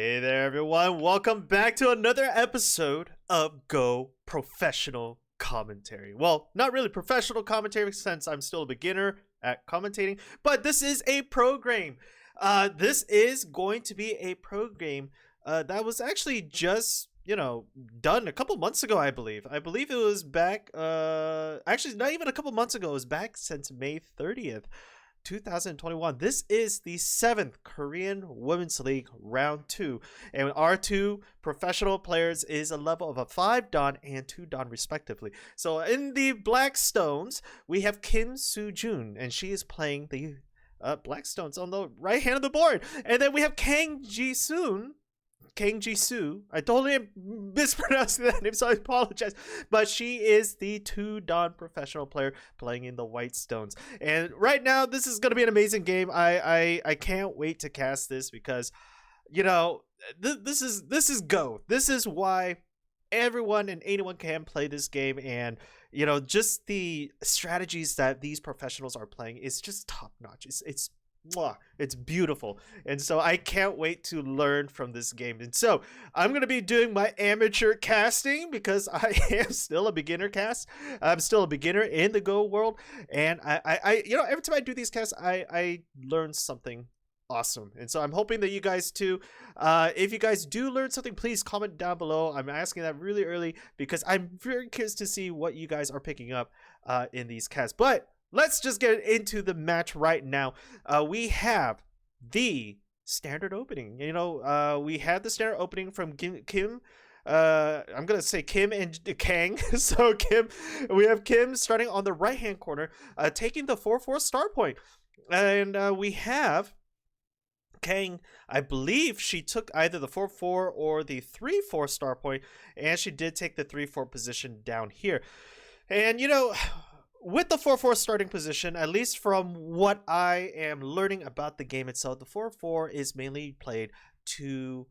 Hey there, everyone. Welcome back to another episode of Go Professional Commentary. Well, not really professional commentary since I'm still a beginner at commentating, but this is a pro game. This is going to be a pro game that was actually just, done a couple months ago, I believe. I believe it was back, actually, not even a couple months ago. It was back since May 30th. 2021. This is the 7th Korean Women's League Round 2, and our two professional players is a level of a 5 Dan and 2 Dan respectively. So in the Black Stones, we have Kim Soojin, and she is playing the Black Stones on the right hand of the board. And then we have Kang Jisoo. I totally mispronounced that name, so I apologize. But she is the 2 Dan professional player playing in the White Stones. And right now, this is going to be an amazing game. I can't wait to cast this because, this is Go. This is why everyone and anyone can play this game. And, just the strategies that these professionals are playing is just top notch. It's beautiful, and so I can't wait to learn from this game. And so I'm going to be doing my amateur casting because I am still a beginner I'm still a beginner in the Go world, and I every time I do these casts, I learn something awesome. And so I'm hoping that you guys too. If you guys do learn something, please comment down below. I'm asking that really early because I'm very curious to see what you guys are picking up in these casts. But let's just get into the match right now. We have the standard opening. We had the standard opening from Kim. I'm gonna say Kim and Kang. So we have Kim starting on the right hand corner, taking the 4-4 star point, and we have Kang. I believe she took either the 4-4 or the 3-4 star point, and she did take the 3-4 position down here. And with the 4-4 starting position, at least from what I am learning about the game itself, the 4-4 is mainly played to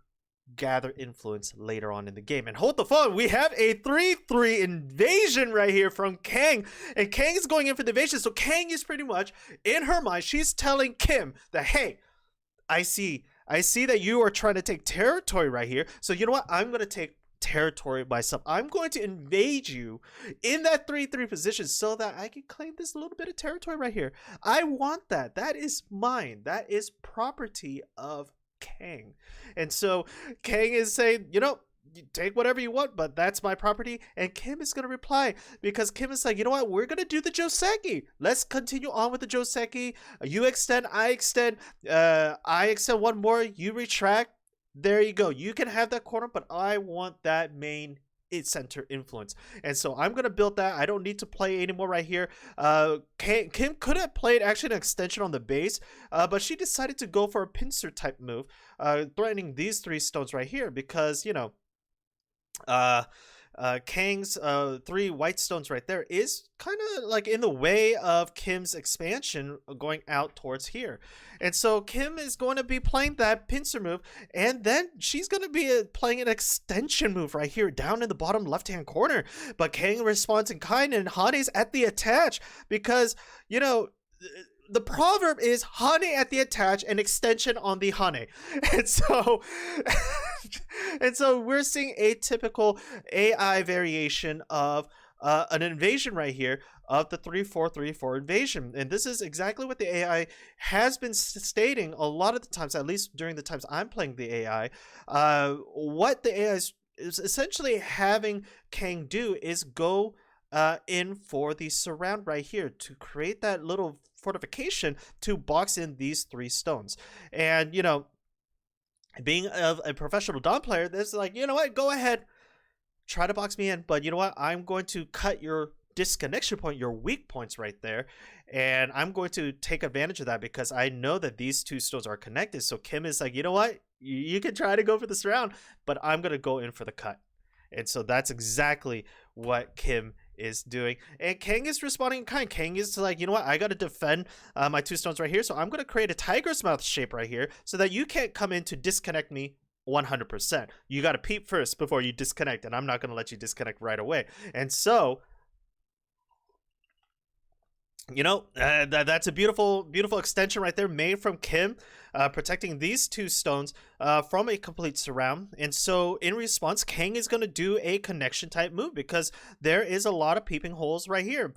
gather influence later on in the game. And hold the phone, we have a 3-3 invasion right here from Kang. And Kang is going in for the invasion. So Kang is pretty much, in her mind, she's telling Kim that, hey, I see that you are trying to take territory right here. So you know what? I'm going to take territory myself. I'm going to invade you in that 3-3 position so that I can claim this little bit of territory right here. I want that. That is mine. That is property of Kang. And so Kang is saying, you take whatever you want, but that's my property. And Kim is going to reply because Kim is like, you know what? We're going to do the Joseki. Let's continue on with the Joseki. You extend, I extend one more, you retract. There you go. You can have that corner, but I want that main center influence. And so I'm going to build that. I don't need to play anymore right here. Kim could have played actually an extension on the base, but she decided to go for a pincer type move, threatening these 3 stones right here because, Kang's 3 white stones right there is kind of like in the way of Kim's expansion going out towards here. And so Kim is going to be playing that pincer move, and then she's going to be playing an extension move right here down in the bottom left hand corner. But Kang responds in kind, and Hane's at the attach because the proverb is Hane at the attach and extension on the Hane. And so we're seeing a typical AI variation of an invasion right here of the 3-4-3-4 invasion. And this is exactly what the AI has been stating a lot of the times, at least during the times I'm playing the AI. What the AI is essentially having Kang do is go in for the surround right here to create that little fortification to box in these 3 stones. And being a professional Dan player, this is like, you know what, go ahead, try to box me in, but you know what, I'm going to cut your disconnection point, your weak points right there, and I'm going to take advantage of that because I know that these 2 stones are connected. So Kim is like, you know what, you can try to go for this round, but I'm going to go in for the cut. And so that's exactly what Kim is doing. And Kang is responding in kind. Kang is like, you know what, I got to defend my 2 stones right here, so I'm going to create a tiger's mouth shape right here so that you can't come in to disconnect me 100%. You got to peep first before you disconnect, and I'm not going to let you disconnect right away. And so That's a beautiful extension right there, made from Kim, protecting these two stones from a complete surround. And so in response, Kang is going to do a connection type move, because there is a lot of peeping holes right here.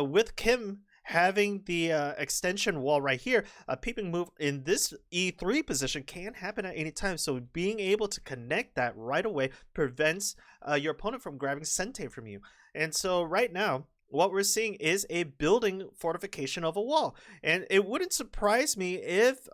With Kim having the extension wall right here, a peeping move in this E3 position can happen at any time. So being able to connect that right away prevents your opponent from grabbing Sente from you. And so right now, what we're seeing is a building fortification of a wall. And it wouldn't surprise me if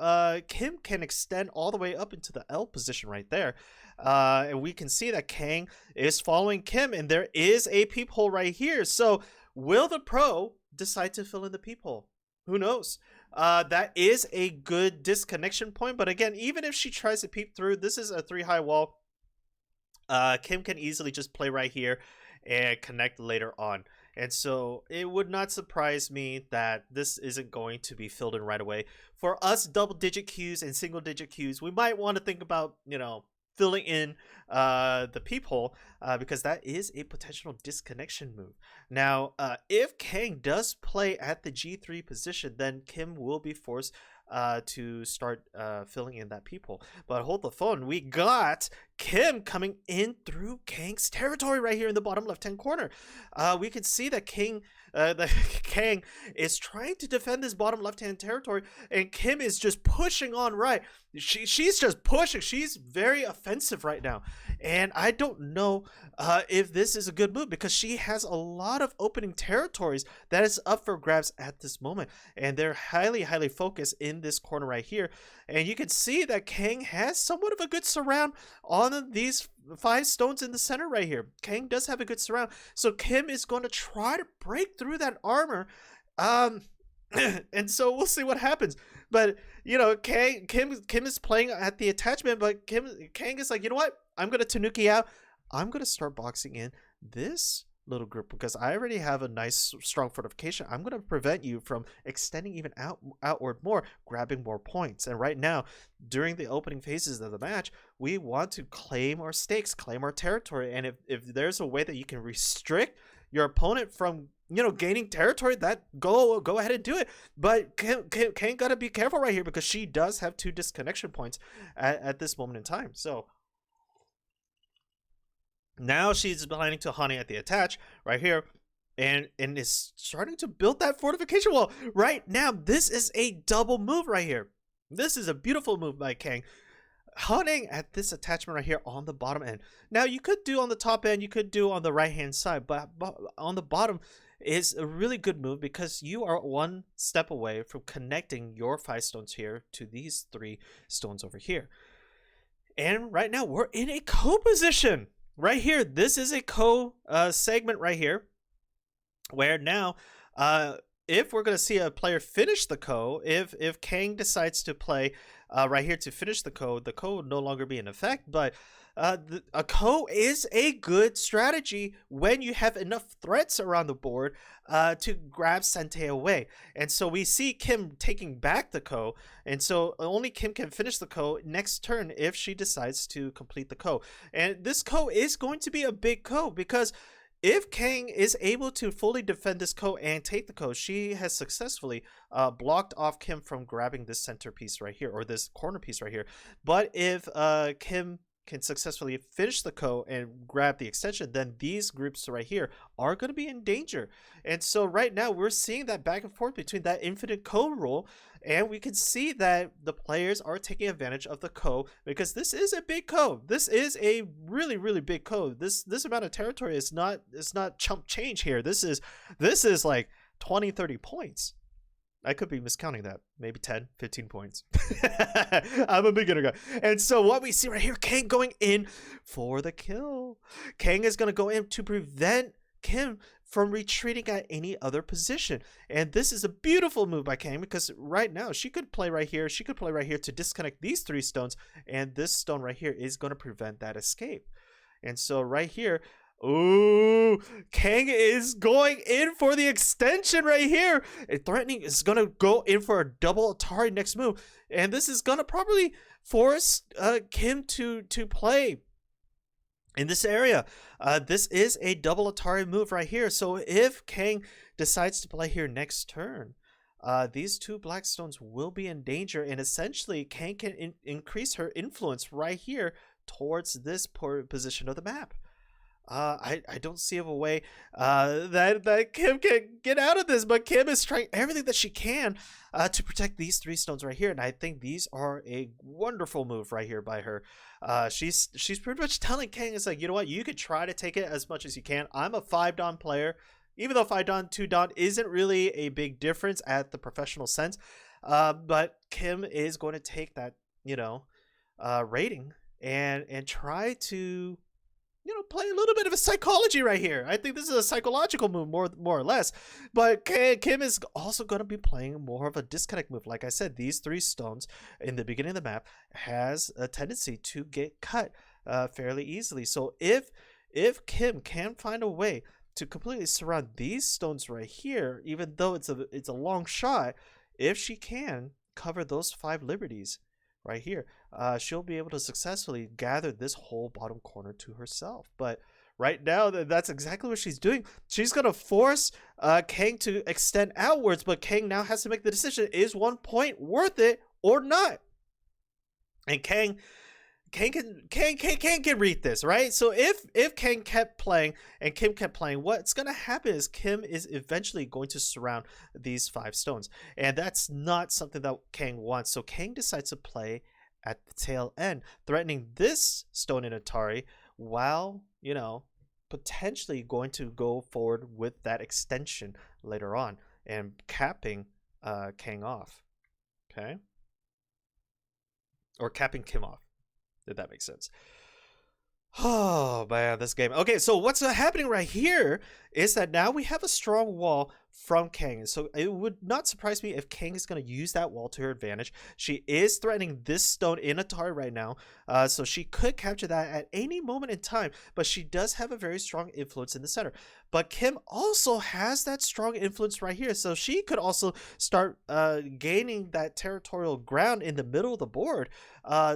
Kim can extend all the way up into the L position right there. And we can see that Kang is following Kim, and there is a peephole right here. So will the pro decide to fill in the peephole? Who knows? That is a good disconnection point. But again, even if she tries to peep through, this is a 3-high wall. Kim can easily just play right here and connect later on. And so it would not surprise me that this isn't going to be filled in right away. For us double-digit queues and single-digit queues, we might want to think about, filling in the peephole, because that is a potential disconnection move. Now, if Kang does play at the G3 position, then Kim will be forced to start filling in that peephole. But hold the phone, we got Kim coming in through Kang's territory right here in the bottom left-hand corner. We can see that Kang is trying to defend this bottom left-hand territory, and Kim is just pushing on right. She's just pushing. She's very offensive right now, and I don't know if this is a good move, because she has a lot of opening territories that is up for grabs at this moment, and they're highly focused in this corner right here. And you can see that Kang has somewhat of a good surround on these 5 stones in the center right here. Kang does have a good surround, so Kim is going to try to break through that armor, and so we'll see what happens. But Kim is playing at the attachment, but Kang is like, you know what? I'm gonna Tanuki out. I'm gonna start boxing in this little group, because I already have a nice strong fortification. I'm going to prevent you from extending even outward more, grabbing more points. And right now, during the opening phases of the match, we want to claim our stakes, claim our territory. And if there's a way that you can restrict your opponent from gaining territory, that go ahead and do it. But Kang gotta be careful right here, because she does have 2 disconnection points at this moment in time. So now she's planning to honey at the attach right here, and is starting to build that fortification wall. Right now, this is a double move right here. This is a beautiful move by Kang, hunting at this attachment right here on the bottom end. Now, you could do on the top end, you could do on the right hand side, but on the bottom is a really good move, because you are 1 step away from connecting your 5 stones here to these 3 stones over here. And right now, we're in a co-position. Right here, this is a segment right here, where now, if we're going to see a player finish the if Kang decides to play right here to finish the would no longer be in effect. But a is a good strategy when you have enough threats around the board to grab Sente away. And so we see Kim taking back the and so only Kim can finish the next turn if she decides to complete the And this is going to be a big because if Kang is able to fully defend this and take the she has successfully blocked off Kim from grabbing this center piece right here, or this corner piece right here. But if Kim can successfully finish the and grab the extension, then these groups right here are going to be in danger. And so right now we're seeing that back and forth between that infinite rule, and we can see that the players are taking advantage of the because this is a big This is a really big This amount of territory is not chump change here. This is like 20-30 points. I could be miscounting that. Maybe 10, 15 points. I'm a beginner guy. And so what we see right here, Kang going in for the kill. Kang is going to go in to prevent Kim from retreating at any other position. And this is a beautiful move by Kang, because right now she could play right here. She could play right here to disconnect these 3 stones. And this stone right here is going to prevent that escape. And so right here, ooh, Kang is going in for the extension right here. And threatening is going to go in for a double Atari next move. And this is going to probably force Kim to play in this area. This is a double Atari move right here. So if Kang decides to play here next turn, these two black stones will be in danger, and essentially Kang can increase her influence right here towards this position of the map. I don't see of a way that Kim can get out of this, but Kim is trying everything that she can to protect these three stones right here, and I think these are a wonderful move right here by her. She's pretty much telling Kang, it's like, you know what, you could try to take it as much as you can. I'm a 5-dan player, even though 5-dan 2-dan isn't really a big difference at the professional sense, but Kim is going to take that, you know, rating and try to, you know, play a little bit of a psychology right here. I think this is a psychological move more or less. But Kim is also going to be playing more of a disconnect move. Like I said, these three stones in the beginning of the map has a tendency to get cut fairly easily. So if Kim can find a way to completely surround these stones right here, even though it's a long shot, if she can cover those 5 liberties right here, she'll be able to successfully gather this whole bottom corner to herself. But right now, that's exactly what she's doing. She's going to force Kang to extend outwards, but Kang now has to make the decision, is 1 point worth it or not? And Kang can read this, right? So if Kang kept playing and Kim kept playing, what's going to happen is Kim is eventually going to surround these 5 stones, and that's not something that Kang wants. So Kang decides to play at the tail end, threatening this stone in Atari, while, you know, potentially going to go forward with that extension later on and capping Kang off. Okay, or capping Kim off, if that makes sense. Oh man, this game. Okay, so what's happening right here is that now we have a strong wall from Kang. So it would not surprise me if Kang is going to use that wall to her advantage. She is threatening this stone in Atari right now, so she could capture that at any moment in time, but she does have a very strong influence in the center. But Kim also has that strong influence right here, so she could also start gaining that territorial ground in the middle of the board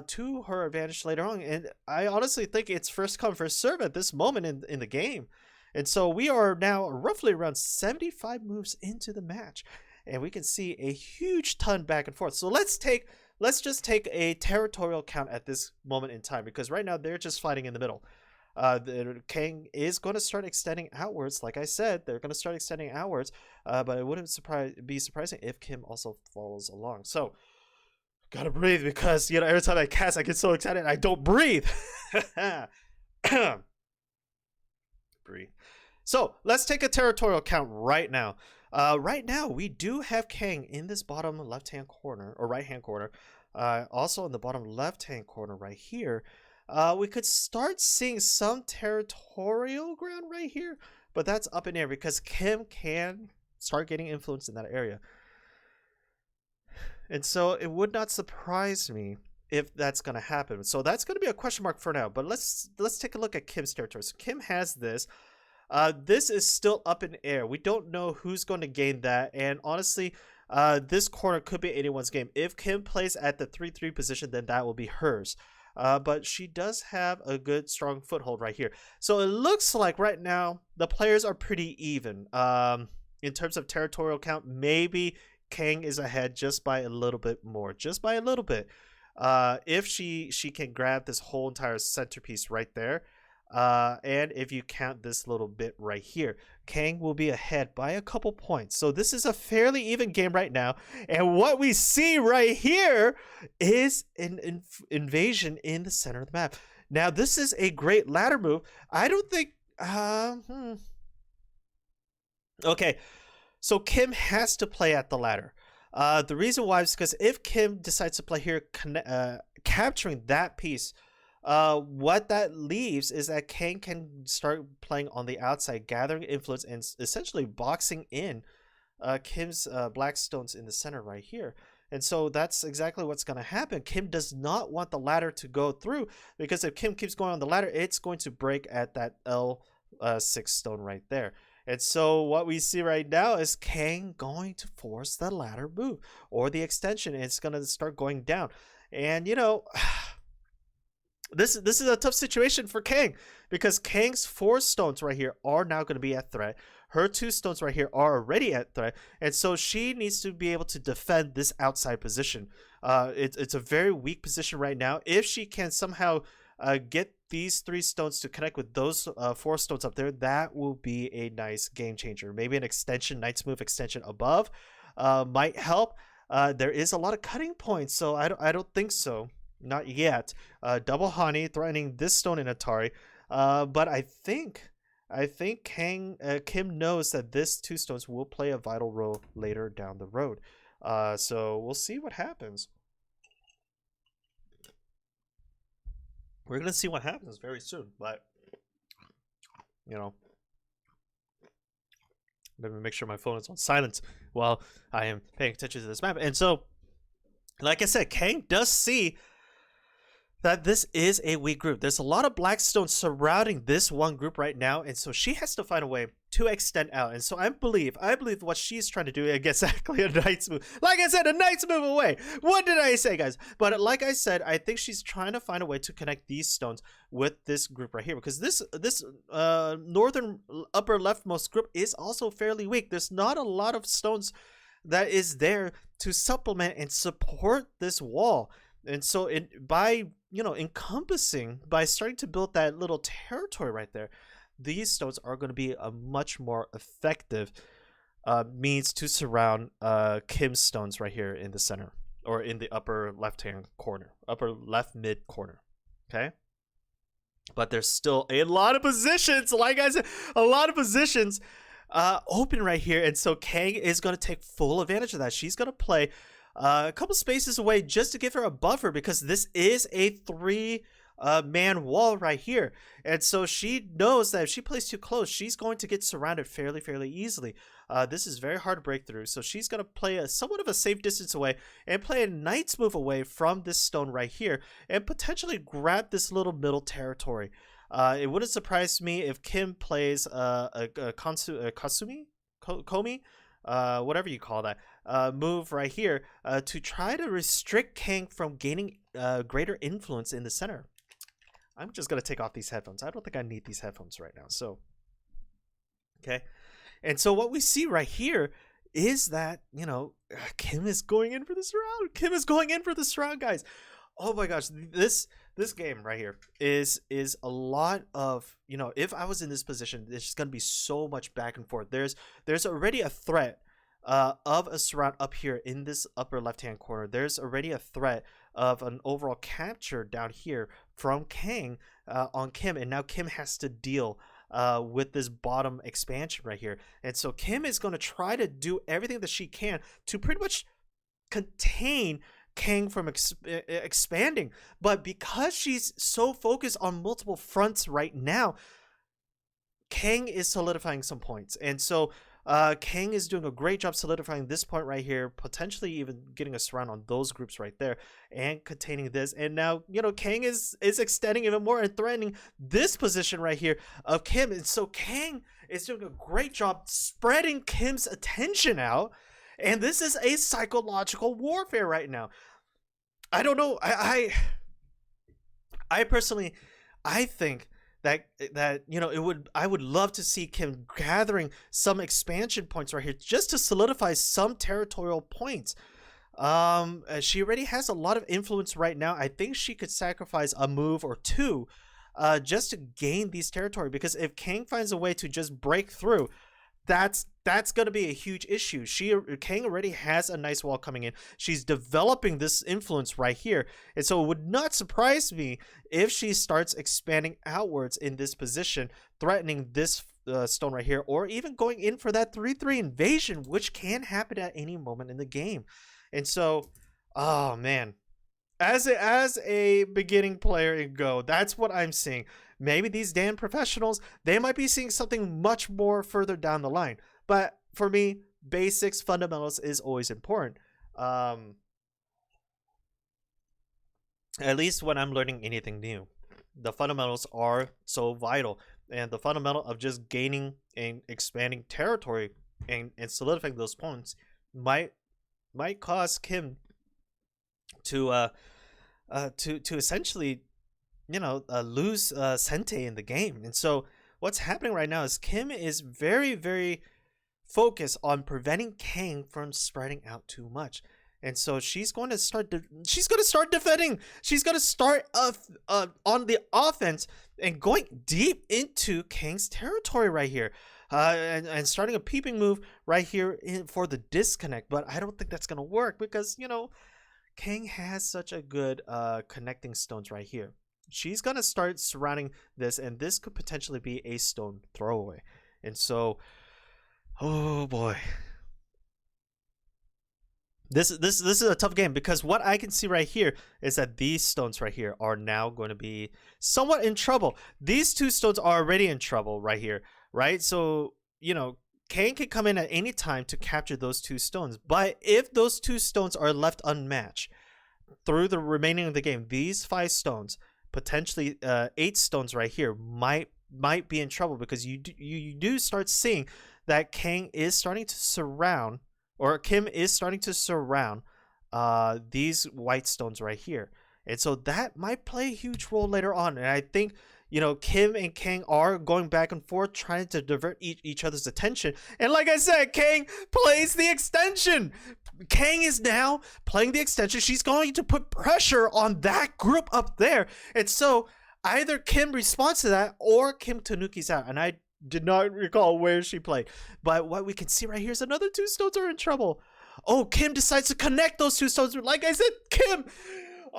to her advantage later on. And I honestly think it's first come, first serve at this moment in the game. And so we are now roughly around 75 moves into the match, and we can see a huge ton back and forth. So let's just take a territorial count at this moment in time, because right now they're just fighting in the middle. Kang is going to start extending outwards. Like I said, they're going to start extending outwards, but it wouldn't be surprising if Kim also follows along. So gotta breathe, because, you know, every time I cast I get so excited I don't breathe. Breathe. So let's take a territorial count right now. Right now we do have Kang in this bottom left hand corner, or right hand corner, also in the bottom left hand corner right here. We could start seeing some territorial ground right here, but that's up in air because Kim can start getting influence in that area. And so it would not surprise me if that's going to happen. So that's going to be a question mark for now. But let's take a look at Kim's territory. So Kim has this. This is still up in air. We don't know who's going to gain that. And honestly, this corner could be anyone's game. If Kim plays at the 3-3 position, then that will be hers. But she does have a good, strong foothold right here. So it looks like right now the players are pretty even. In terms of territorial count, maybe Kang is ahead just by a little bit more. Just by a little bit. If she can grab this whole entire centerpiece right there, and if you count this little bit right here, Kang will be ahead by a couple points. So this is a fairly even game right now, and what we see right here is an invasion in the center of the map. Now this is a great ladder move. I don't think okay, so Kim has to play at the ladder. The reason why is because if Kim decides to play here, capturing that piece, what that leaves is that Kang can start playing on the outside, gathering influence and essentially boxing in Kim's black stones in the center right here. And so that's exactly what's going to happen. Kim does not want the ladder to go through, because if Kim keeps going on the ladder, it's going to break at that L6 stone right there. And so what we see right now is Kang going to force the ladder move or the extension. It's going to start going down. And, you know, this is a tough situation for Kang, because Kang's 4 stones right here are now going to be at threat. Her 2 stones right here are already at threat, and so she needs to be able to defend this outside position. It's a very weak position right now. If she can somehow get these 3 stones to connect with those 4 stones up there, that will be a nice game changer. Maybe an extension, Knight's Move extension above might help. There is a lot of cutting points, so I don't think so. Not yet. Double Honey threatening this stone in Atari. But I think Kim knows that this 2 stones will play a vital role later down the road. So we'll see what happens. We're gonna see what happens very soon. But you know, let me make sure my phone is on silent while I am paying attention to this map. And so, like I said, Kang does see that this is a weak group. There's a lot of black stones surrounding this one group right now, and so she has to find a way to extend out. And so I believe what she's trying to do is exactly a Knight's Move. Like I said, a Knight's Move away. What did I say, guys? But like I said, I think she's trying to find a way to connect these stones with this group right here, because this northern upper leftmost group is also fairly weak. There's not a lot of stones that is there to supplement and support this wall. And so by encompassing, by starting to build that little territory right there, these stones are going to be a much more effective means to surround Kim's stones right here in the center, or in the upper left hand corner, upper left mid corner. Okay, but there's still a lot of positions, like I said, a lot of positions open right here, and so Kang is going to take full advantage of that. She's going to play a couple spaces away just to give her a buffer, because this is a 3-man wall right here, and so she knows that if she plays too close, she's going to get surrounded fairly easily. This is very hard to break through, so she's going to play a somewhat of a safe distance away and play a Knight's Move away from this stone right here, and potentially grab this little middle territory. It wouldn't surprise me if Kim plays a Kasumi? Komi? Whatever you call that, move right here to try to restrict Kang from gaining greater influence in the center. I'm just going to take off these headphones. I don't think I need these headphones right now. So, okay. And so what we see right here is that, Kim is going in for the surround. Kim is going in for the surround, guys. Oh my gosh, this game right here is a lot of, if I was in this position, there's going to be so much back and forth. There's already a threat of a surround up here in this upper left hand corner. There's already a threat of an overall capture down here from Kang on Kim, and now Kim has to deal with this bottom expansion right here. And so Kim is going to try to do everything that she can to pretty much contain Kang from expanding, but because she's so focused on multiple fronts right now, Kang is solidifying some points, and so Kang is doing a great job solidifying this point right here, potentially even getting a surround on those groups right there and containing this. And now Kang is extending even more and threatening this position right here of Kim, and so Kang is doing a great job spreading Kim's attention out. And this is a psychological warfare right now. I don't know. I personally, I think that I would love to see Kim gathering some expansion points right here just to solidify some territorial points. She already has a lot of influence right now. I think she could sacrifice a move or two just to gain these territory, because if Kang finds a way to just break through, that's going to be a huge issue. Kang already has a nice wall coming in. She's developing this influence right here, and so it would not surprise me if she starts expanding outwards in this position, threatening this stone right here, or even going in for that 3-3 invasion, which can happen at any moment in the game. And so, oh man, as a beginning player in Go, that's what I'm seeing. Maybe these damn professionals, they might be seeing something much more further down the line. But for me, basics, fundamentals is always important. At least when I'm learning anything new, the fundamentals are so vital. And the fundamental of just gaining and expanding territory and solidifying those points might cause Kim to essentially lose Sente in the game. And so what's happening right now is Kim is very, very focused on preventing Kang from spreading out too much. And so she's going to start defending. She's going to start on the offense and going deep into Kang's territory right here. And starting a peeping move right here for the disconnect. But I don't think that's going to work because, Kang has such a good connecting stones right here. She's going to start surrounding this, and this could potentially be a stone throwaway. And so, oh boy. This is a tough game because what I can see right here is that these stones right here are now going to be somewhat in trouble. These two stones are already in trouble right here, right? So, Kang can come in at any time to capture those two stones. But if those two stones are left unmatched through the remaining of the game, these 5 stones, potentially 8 stones right here, might be in trouble because you do start seeing that Kang is starting to surround, or Kim is starting to surround these white stones right here. And so that might play a huge role later on. And I think, Kim and Kang are going back and forth trying to divert each other's attention. And like I said, Kang plays the extension. Kang is now playing the extension. She's going to put pressure on that group up there. And so either Kim responds to that or Kim Tanukis out. And I did not recall where she played. But what we can see right here is another 2 stones are in trouble. Oh, Kim decides to connect those 2 stones. Like I said, Kim.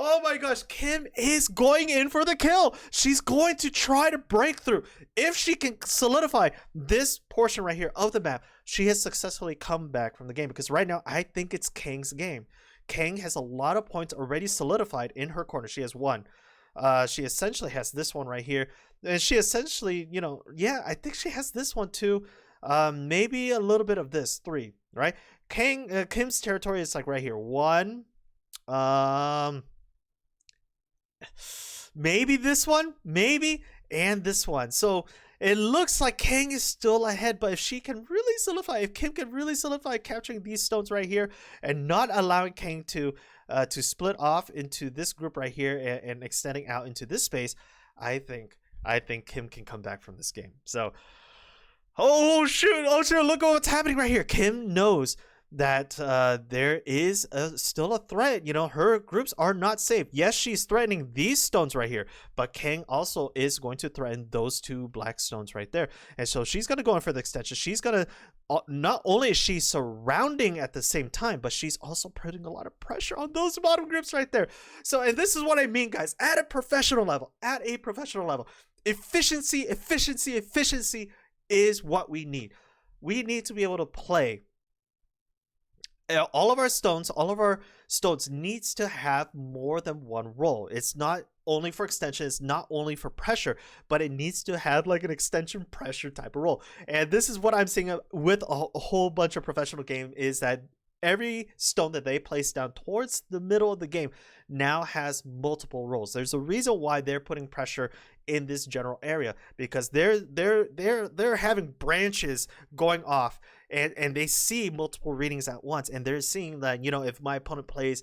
Oh my gosh, Kim is going in for the kill. She's going to try to break through. If she can solidify this portion right here of the map, she has successfully come back from the game. Because right now, I think it's Kang's game. Kang has a lot of points already solidified in her corner. She has 1. She essentially has this one right here. And she essentially, I think she has this one too. Maybe a little bit of this, 3, right? Kim's territory is like right here. 1. Maybe this one, and this one. So it looks like Kang is still ahead, but if Kim can really solidify capturing these stones right here and not allowing Kang to split off into this group right here and extending out into this space, I think Kim can come back from this game. So, oh shoot, look at what's happening right here. Kim knows that there is still a threat. Her groups are not safe. Yes, she's threatening these stones right here, but Kang also is going to threaten those 2 black stones right there. And so she's going to go in for the extension. She's going to, not only is she surrounding at the same time, but she's also putting a lot of pressure on those bottom groups right there. So, and this is what I mean, guys, at a professional level, efficiency is what we need. We need to be able to play all of our stones needs to have more than one role. It's not only for extension, it's not only for pressure, but it needs to have like an extension pressure type of role. And this is what I'm seeing with a whole bunch of professional game, is that every stone that they place down towards the middle of the game now has multiple roles. There's a reason why they're putting pressure in this general area, because they're having branches going off, and they see multiple readings at once, and they're seeing that, if my opponent plays,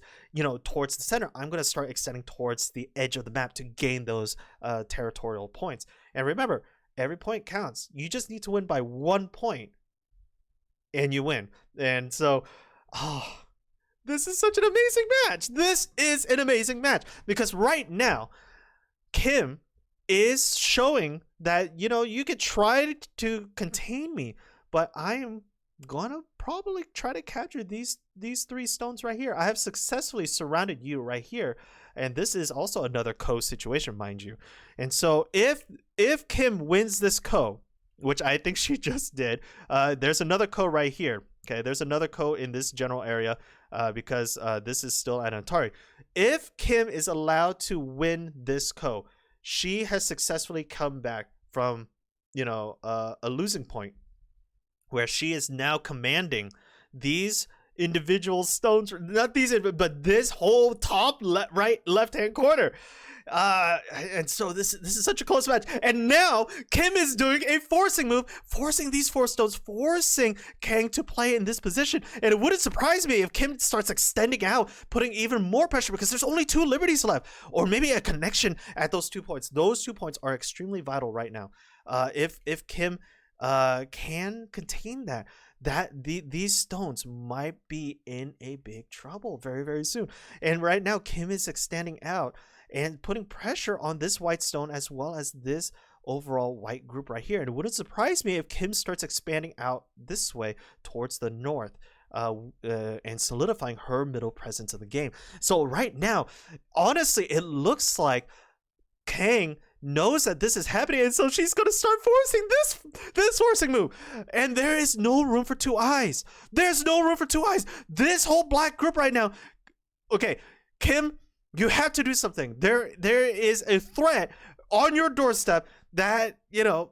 towards the center, I'm going to start extending towards the edge of the map to gain those territorial points. And remember, every point counts. You just need to win by 1 point and you win. And so, this is such an amazing match. This is an amazing match because right now, Kim is showing that, you could try to contain me, but I am gonna probably try to capture these 3 stones right here. I have successfully surrounded you right here, and this is also another Ko situation, mind you. And so if Kim wins this Ko, which I think she just did, there's another Ko right here. Okay, there's another Ko in this general area because this is still at Antari. If Kim is allowed to win this Ko, she has successfully come back from, a losing point, where she is now commanding these individual stones, not these, but this whole top right left-hand corner. And so this is such a close match, and now Kim is doing a forcing move, forcing these 4 stones, forcing Kang to play in this position. And it wouldn't surprise me if Kim starts extending out, putting even more pressure, because there's only 2 liberties left, or maybe a connection at those 2 points. Those 2 points are extremely vital right now. If Kim can contain these stones might be in a big trouble very, very soon. And right now Kim is extending out and putting pressure on this white stone as well as this overall white group right here. And it wouldn't surprise me if Kim starts expanding out this way towards the north, and solidifying her middle presence of the game. So right now, honestly, it looks like Kang knows that this is happening, and so she's gonna start forcing this forcing move. And there is no room for 2 eyes. There's no room for 2 eyes. This whole black group right now. Okay, Kim, you have to do something. There is a threat on your doorstep that, you know,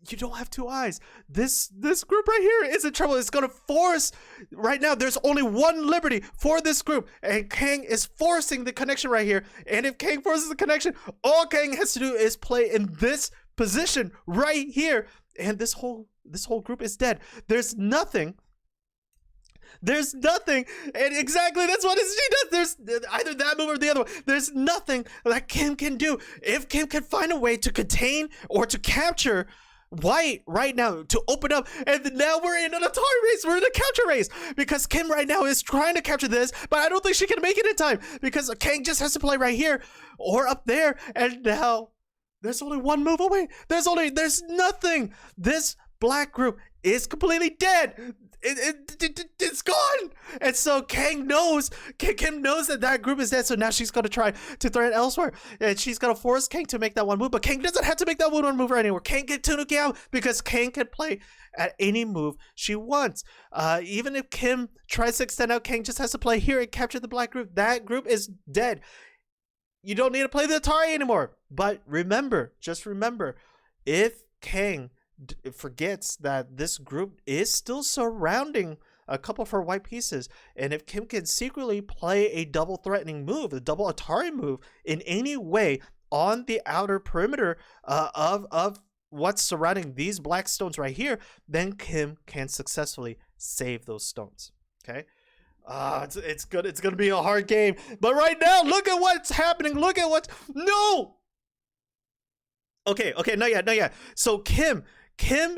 you don't have 2 eyes. This group right here is in trouble. It's gonna force. Right now there's only 1 liberty for this group, and Kang is forcing the connection right here. And if Kang forces the connection, all Kang has to do is play in this position right here, and this whole group is dead. There's nothing, and exactly that's what she does. There's either that move or the other one. There's nothing that Kim can do. If Kim can find a way to contain or to capture white right now, to open up, and now we're in an Atari race, we're in a capture race, because Kim right now is trying to capture this, but I don't think she can make it in time, because Kang just has to play right here or up there, and now there's only 1 move away. There's nothing. This black group is completely dead. It's gone. And so Kim knows that group is dead, so now she's going to try to threaten elsewhere, and she's going to force Kang to make that 1 move, but Kang doesn't have to make that 1 move right anymore. Kang can tune out, because Kang can play at any move she wants. Even if Kim tries to extend out, Kang just has to play here and capture the black group. That group is dead. You don't need to play the Atari anymore. But remember, just remember, if Kang forgets that this group is still surrounding a couple of her white pieces, and if Kim can secretly play a double threatening move, a double Atari move in any way on the outer perimeter of what's surrounding these black stones right here, then Kim can successfully save those stones. Okay, it's good. It's gonna be a hard game, but right now, look at what's happening. Look at what's Okay, not yet. So Kim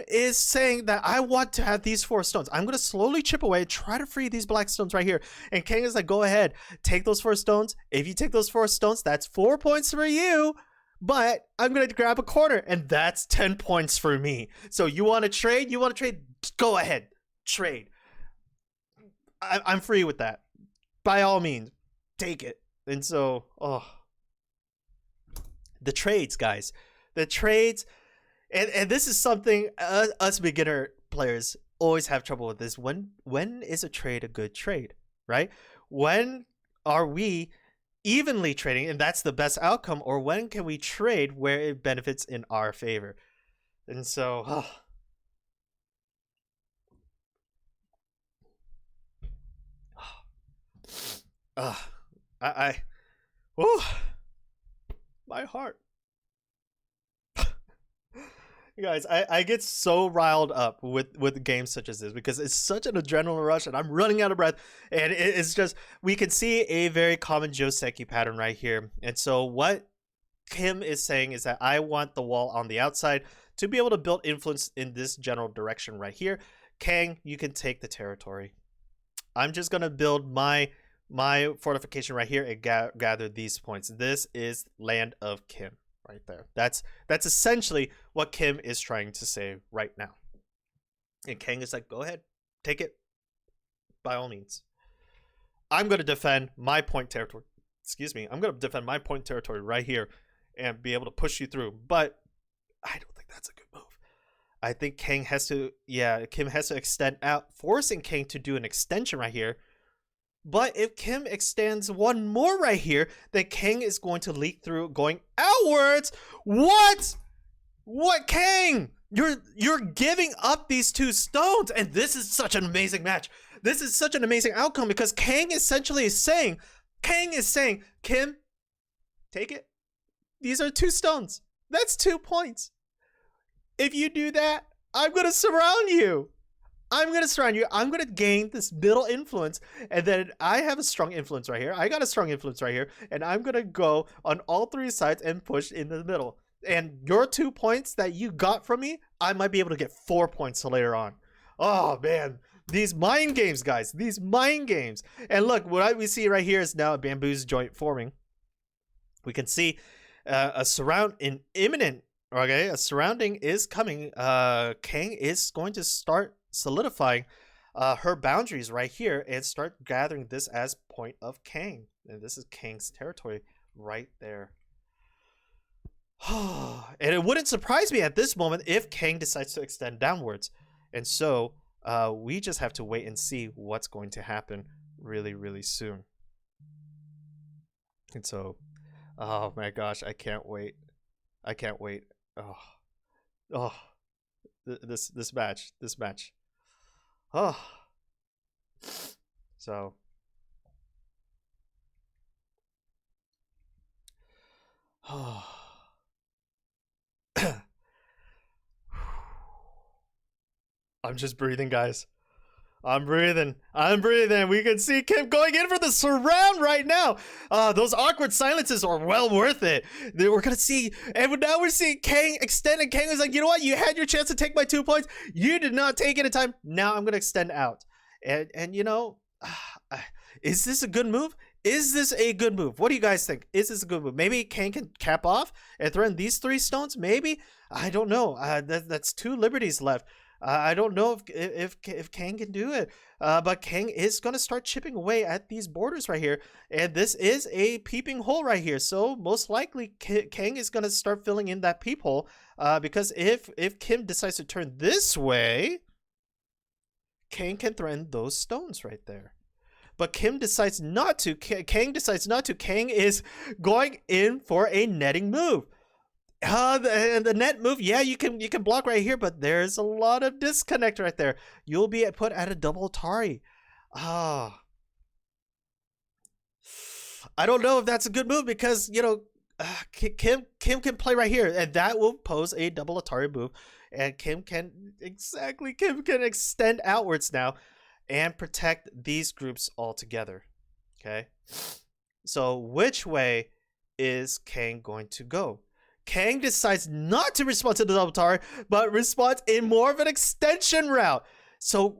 is saying that I want to have these 4 stones. I'm going to slowly chip away and try to free these black stones right here. And Kang is like, go ahead, take those 4 stones. If you take those 4 stones, that's 4 points for you. But I'm going to grab a corner, and that's 10 points for me. So you want to trade? Go ahead, trade. I'm free with that. By all means, take it. And so, the trades, guys. The trades, and this is something us beginner players always have trouble with, this. When is a trade a good trade, right? When are we evenly trading and that's the best outcome, or when can we trade where it benefits in our favor? And so, my heart. Guys, I get so riled up with games such as this, because it's such an adrenaline rush and I'm running out of breath, and it's just, we can see a very common Joseki pattern right here. And so what Kim is saying is that I want the wall on the outside to be able to build influence in this general direction right here. Kang, you can take the territory. I'm just gonna build my fortification right here and gather these points. This is land of Kim. Right there. That's essentially what Kim is trying to say right now. And Kang is like, go ahead, take it. By all means. I'm going to defend my point territory. I'm going to defend my point territory right here and be able to push you through. But I don't think that's a good move. I think Kim has to extend out, forcing Kang to do an extension right here. But if Kim extends 1 more right here, then Kang is going to leak through, going outwards. What, Kang? You're giving up these 2 stones, and this is such an amazing match. This is such an amazing outcome because Kang essentially is saying, Kim, take it. These are 2 stones. That's 2 points. If you do that, I'm going to surround you. I'm going to gain this middle influence. And then I have a strong influence right here. I got a strong influence right here. And I'm going to go on all 3 sides and push in the middle. And your 2 points that you got from me, I might be able to get 4 points later on. Oh, man. These mind games, guys. These mind games. And look, what we see right here is now a bamboo's joint forming. We can see a surrounding is coming. Kang is going to start solidifying her boundaries right here and start gathering this as point of Kang. And this is Kang's territory right there. And it wouldn't surprise me at this moment if Kang decides to extend downwards. And so we just have to wait and see what's going to happen really, really soon. And so, oh my gosh, I can't wait. Oh, this match. Oh, so. Oh. I'm just breathing, guys. I'm breathing. We can see Kim going in for the surround right now. Those awkward silences are well worth it. We're gonna see, and now we're seeing Kang extend, and Kang is like, you know what? You had your chance to take my 2 points. You did not take it in time. Now I'm gonna extend out. And you know, is this a good move? What do you guys think? Is this a good move? Maybe Kang can cap off and threaten these 3 stones. Maybe, I don't know. That's 2 liberties left. I don't know if Kang can do it, but Kang is going to start chipping away at these borders right here, and this is a peeping hole right here, so most likely Kang is going to start filling in that peephole, because if Kim decides to turn this way, Kang can threaten those stones right there. But Kim decides not to. Kang decides not to. Kang is going in for a netting move. The net move, yeah, you can block right here, but there's a lot of disconnect right there. You'll be put at a double Atari. I don't know if that's a good move because, you know, Kim can play right here, and that will pose a double Atari move. And Kim can extend outwards now and protect these groups all together. Okay, so which way is Kang going to go? Kang decides not to respond to the double Atari, but responds in more of an extension route. So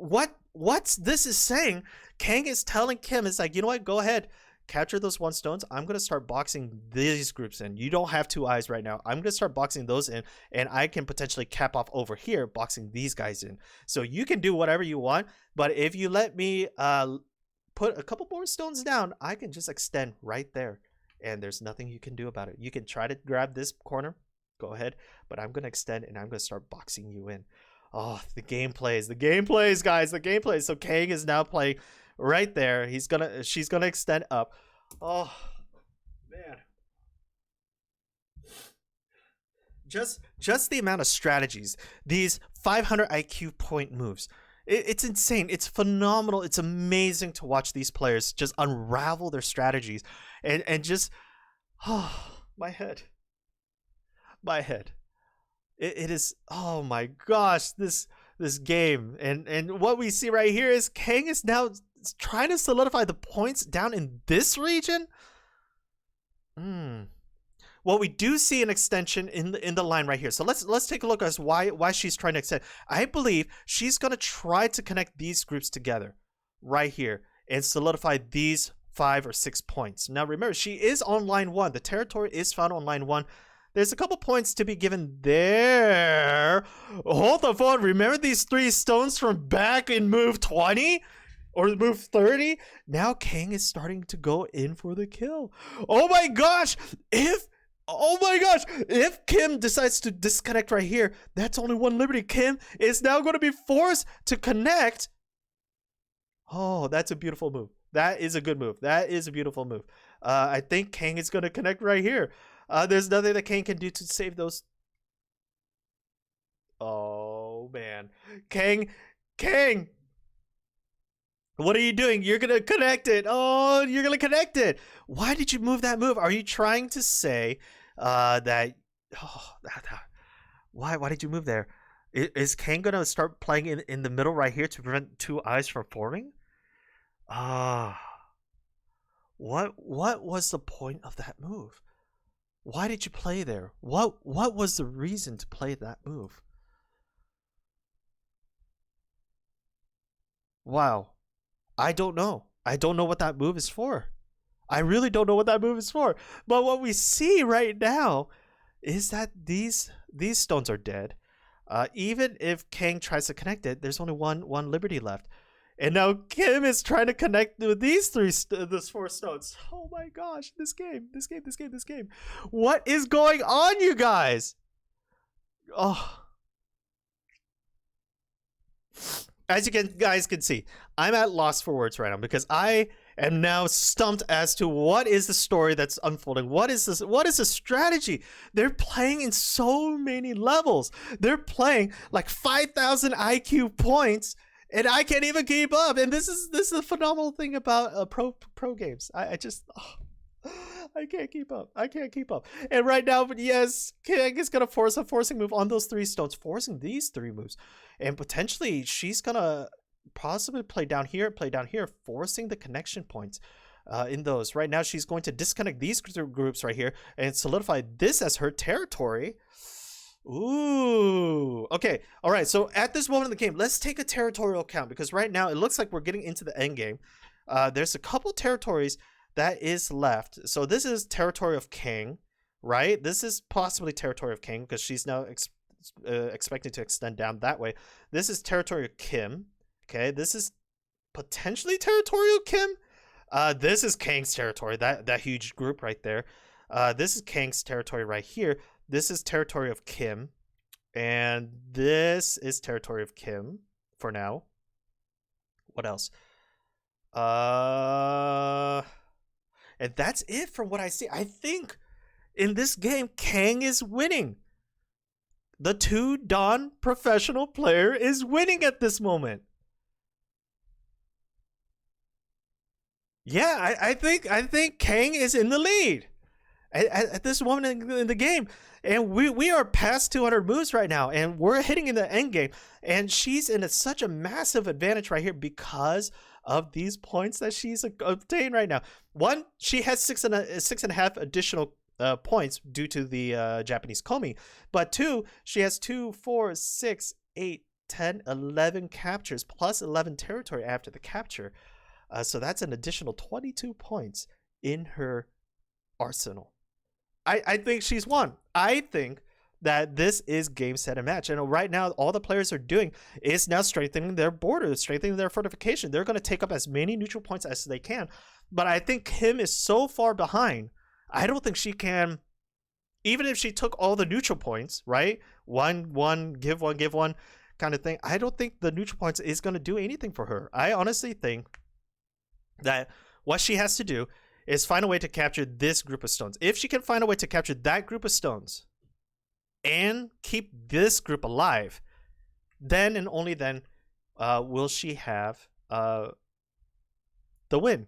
what's this is saying? Kang is telling Kim, is like, you know what? Go ahead, capture those 1 stones. I'm gonna start boxing these groups in. You don't have 2 eyes right now. I'm gonna start boxing those in, and I can potentially cap off over here, boxing these guys in. So you can do whatever you want, but if you let me put a couple more stones down, I can just extend right there. And there's nothing you can do about it. You can try to grab this corner, go ahead, but I'm gonna extend and I'm gonna start boxing you in. Oh, the game plays, guys, the game plays. So Kang is now playing right there. She's gonna extend up. Oh man, just the amount of strategies, these 500 IQ point moves. It's insane. It's phenomenal. It's amazing to watch these players just unravel their strategies and just, oh, my head. It is, oh my gosh, this game. And what we see right here is Kang is now trying to solidify the points down in this region. Well, we do see an extension in the line right here. So let's take a look at why she's trying to extend. I believe she's gonna try to connect these groups together right here and solidify these 5 or 6 points. Now remember, she is on line 1. The territory is found on line 1. There's a couple points to be given there. Hold the phone. Remember these 3 stones from back in move 20? Or move 30? Now Kang is starting to go in for the kill. Oh my gosh! If Kim decides to disconnect right here, that's only 1 liberty. Kim is now going to be forced to connect. Oh, that's a beautiful move. That is a good move. That is a beautiful move. I think Kang is going to connect right here. There's nothing that Kang can do to save those. Oh, man. Kang. What are you doing? You're gonna connect it. Oh, you're gonna connect it. Why did you move that move? Are you trying to say that? Oh, why did you move there? Is Kang gonna start playing in the middle right here to prevent two eyes from forming? Ah, what was the point of that move? Why did you play there? What was the reason to play that move? Wow. I don't know. I don't know what that move is for. I really don't know what that move is for. But what we see right now is that these stones are dead. Even if Kang tries to connect it, there's only one Liberty left. And now Kim is trying to connect with these these four stones. Oh my gosh, this game. What is going on, you guys? Oh. As you guys can see, I'm at loss for words right now because I am now stumped as to what is the story that's unfolding. What is this? What is the strategy? They're playing in so many levels. They're playing like 5,000 IQ points, and I can't even keep up. And this is a phenomenal thing about pro games. I just. Oh, I can't keep up. And right now, yes, Kang is gonna force a forcing move on those three stones, forcing these three moves, and potentially she's gonna possibly play down here, forcing the connection points in those. Right now, she's going to disconnect these groups right here and solidify this as her territory. Ooh. Okay. All right. So at this moment in the game, let's take a territorial count because right now it looks like we're getting into the end game. There's a couple territories that is left. So this is territory of Kang, right? This is possibly territory of Kang because she's now expected to extend down that way. This is territory of Kim. Okay, this is potentially territorial Kim. This is Kang's territory, that huge group right there. This is Kang's territory right here. This is territory of Kim. And this is territory of Kim for now. What else? And that's it from what I see. I think in this game, Kang is winning. The 2 professional player is winning at this moment. Yeah, I think Kang is in the lead at this moment in the game. And we are past 200 moves right now, and we're hitting in the end game. And she's in such a massive advantage right here because of these points that she's obtained right now. One, she has 6.5 additional points due to the Japanese Komi. But 2, she has 2, 4, 6, 8, 10, 11 captures plus 11 territory after the capture. So that's an additional 22 points in her arsenal. I think she's won. I think that this is game, set, and match. And right now, all the players are doing is now strengthening their borders, strengthening their fortification. They're going to take up as many neutral points as they can. But I think Kim is so far behind, I don't think she can, even if she took all the neutral points, right? One, give one kind of thing. I don't think the neutral points is going to do anything for her. I honestly think that what she has to do is find a way to capture this group of stones. If she can find a way to capture that group of stones and keep this group alive, then and only then will she have the win.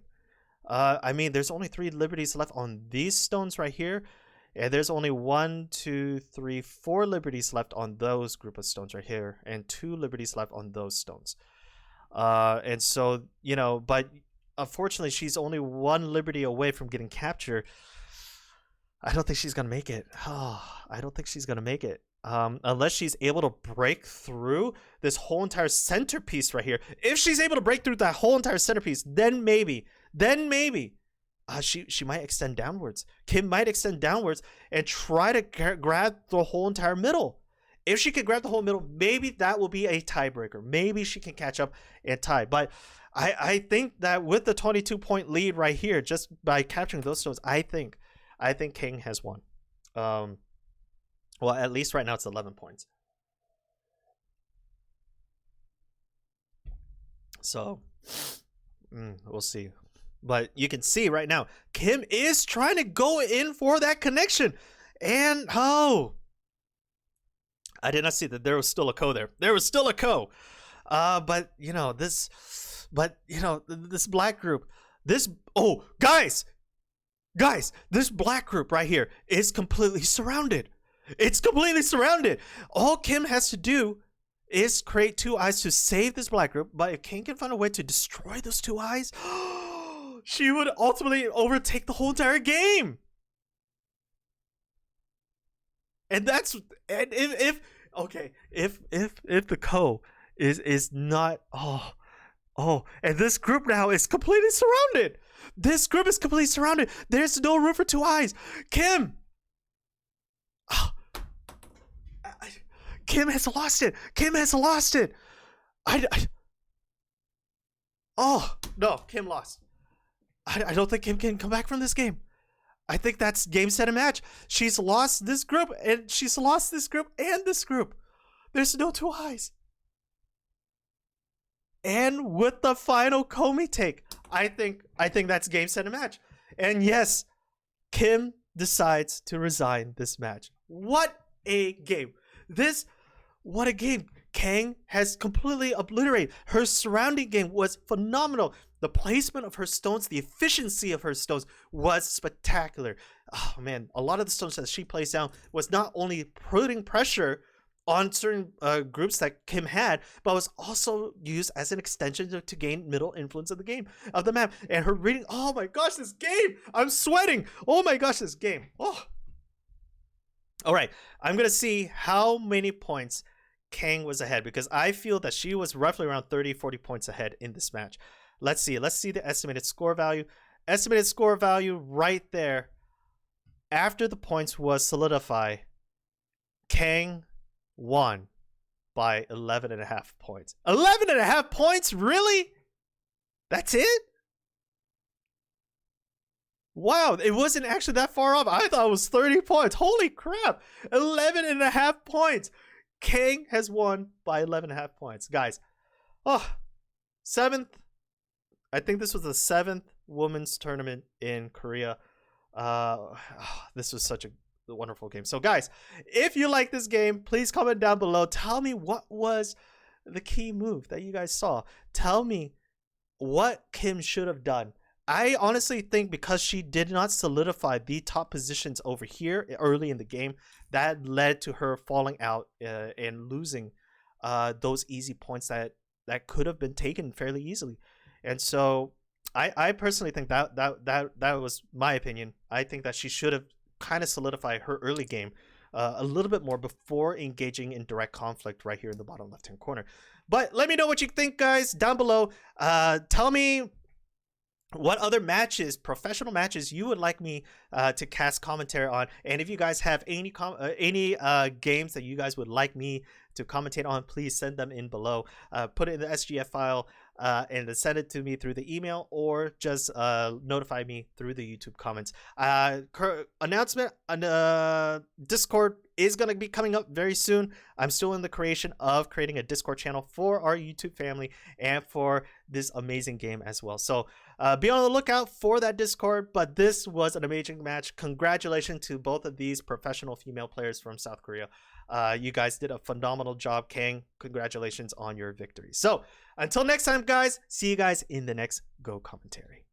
I mean, there's only 3 liberties left on these stones right here, and there's only 1, 2, 3, 4 liberties left on those group of stones right here, and 2 liberties left on those stones. And so, you know, but unfortunately, she's only 1 liberty away from getting captured. I don't think she's going to make it. I don't think she's going to make it. Unless she's able to break through this whole entire centerpiece right here. If she's able to break through that whole entire centerpiece, then maybe she might extend downwards. Kim might extend downwards and try to grab the whole entire middle. If she can grab the whole middle, maybe that will be a tiebreaker. Maybe she can catch up and tie. But I think that with the 22-point lead right here, just by capturing those stones, I think Kang has won. Well, at least right now it's 11 points. So, we'll see. But you can see right now, Kim is trying to go in for that connection. And, I did not see that there was still a ko there. There was still a ko. But you know this, this black group, this oh guys, this black group right here is completely surrounded. It's completely surrounded. All Kim has to do is create 2 eyes to save this black group. But if Kang can find a way to destroy those 2 eyes, she would ultimately overtake the whole entire game. And that's and if okay, if the Ko is not and this group now is completely surrounded. This group is completely surrounded. There's no room for 2 eyes. Kim. Kim has lost it. Kim has lost it. Oh no, Kim lost. I don't think Kim can come back from this game. I think that's game, set, and match. She's lost this group, and she's lost this group and this group. There's no 2 eyes. And with the final Komi take, I think that's game, set, and match. And yes, Kim decides to resign this match. What a game. What a game. Kang has completely obliterated. Her surrounding game was phenomenal. The placement of her stones, the efficiency of her stones was spectacular. Oh man, a lot of the stones that she placed down was not only putting pressure on certain groups that Kim had, but was also used as an extension to gain middle influence of the game, of the map. And her reading, oh my gosh, this game! I'm sweating! Oh my gosh, this game. Oh. Alright, I'm gonna see how many points Kang was ahead, because I feel that she was roughly around 30-40 points ahead in this match. Let's see the estimated score value. Estimated score value right there. After the points was solidified, Kang won by 11.5 points. 11.5 points? Really? That's it? Wow, it wasn't actually that far off. I thought it was 30 points. Holy crap. 11.5 points. Kang has won by 11.5 points. Guys, seventh. I think this was the 7th women's tournament in Korea. This was such a wonderful game. So guys, if you like this game, please comment down below. Tell me what was the key move that you guys saw. Tell me what Kim should have done. I honestly think because she did not solidify the top positions over here early in the game, that led to her falling out and losing those easy points that could have been taken fairly easily. And so I personally think that was my opinion. I think that she should have kind of solidified her early game a little bit more before engaging in direct conflict right here in the bottom left hand corner. But let me know what you think, guys, down below. Tell me what other matches, professional matches, you would like me to cast commentary on, and if you guys have any games that you guys would like me to commentate on, please send them in below. Put it in the SGF file and send it to me through the email, or just notify me through the YouTube comments. Announcement on Discord is going to be coming up very soon. I'm still in the creating a Discord channel for our YouTube family and for this amazing game as well. So be on the lookout for that Discord. But this was an amazing match. Congratulations to both of these professional female players from South Korea. You guys did a phenomenal job. Kang, congratulations on your victory. So until next time, guys, see you guys in the next Go commentary.